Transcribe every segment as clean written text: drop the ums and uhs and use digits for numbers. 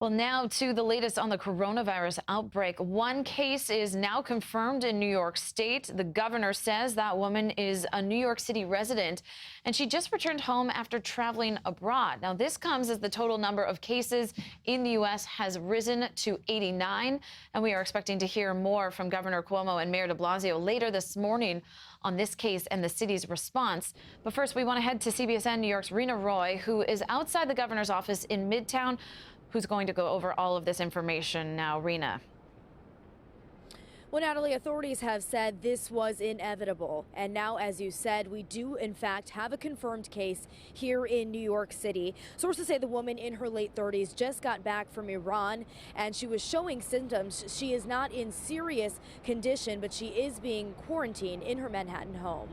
Well, now to the latest on the coronavirus outbreak. One case is now confirmed in New York State. The governor says that woman is a New York City resident, and she just returned home after traveling abroad. Now, this comes as the total number of cases in the U.S. has risen to 89, and we are expecting to hear more from Governor Cuomo and Mayor de Blasio later this morning on this case and the city's response. But first, we want to head to CBSN New York's Reena Roy, who is outside the governor's office in Midtown, who's going to go over all of this information now. Reena. Well, Natalie, authorities have said this was inevitable. And now, as you said, we do, in fact, have a confirmed case here in New York City. Sources say the woman in her late 30s just got back from Iran, and she was showing symptoms. She is not in serious condition, but she is being quarantined in her Manhattan home.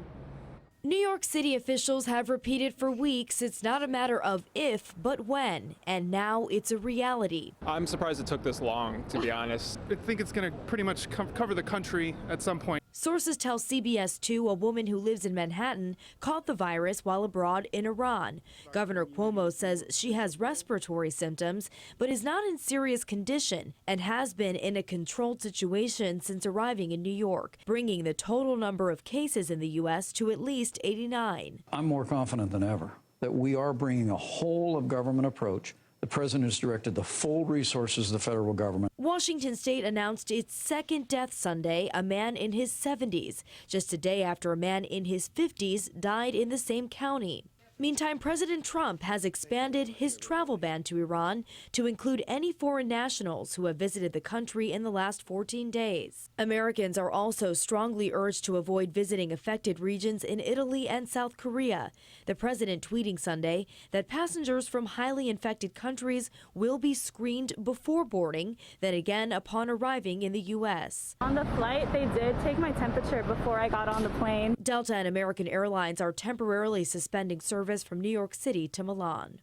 New York City officials have repeated for weeks it's not a matter of if, but when, and now it's a reality. I'm surprised it took this long, to be honest. I think it's going to pretty much cover the country at some point. Sources tell CBS 2 a woman who lives in Manhattan caught the virus while abroad in Iran. Governor Cuomo says she has respiratory symptoms, but is not in serious condition and has been in a controlled situation since arriving in New York, bringing the total number of cases in the U.S. to at least 89. I'm more confident than ever that we are bringing a whole of government approach. The president has directed the full resources of the federal government. Washington state announced its second death Sunday, a man in his 70s, just a day after a man in his 50s died in the same county. Meantime, President Trump has expanded his travel ban to Iran to include any foreign nationals who have visited the country in the last 14 days. Americans are also strongly urged to avoid visiting affected regions in Italy and South Korea. The president tweeting Sunday that passengers from highly infected countries will be screened before boarding, then again upon arriving in the U.S. On the flight, they did take my temperature before I got on the plane. Delta and American Airlines are temporarily suspending service from New York City to Milan.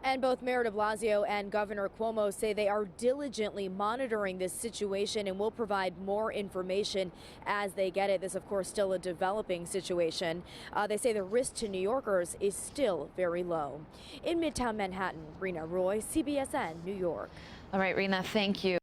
And both Mayor de Blasio and Governor Cuomo say they are diligently monitoring this situation and will provide more information as they get it. This, of course, still a developing situation. They say the risk to New Yorkers is still very low. In Midtown Manhattan, Reena Roy, CBSN, New York. All right, Reena, thank you.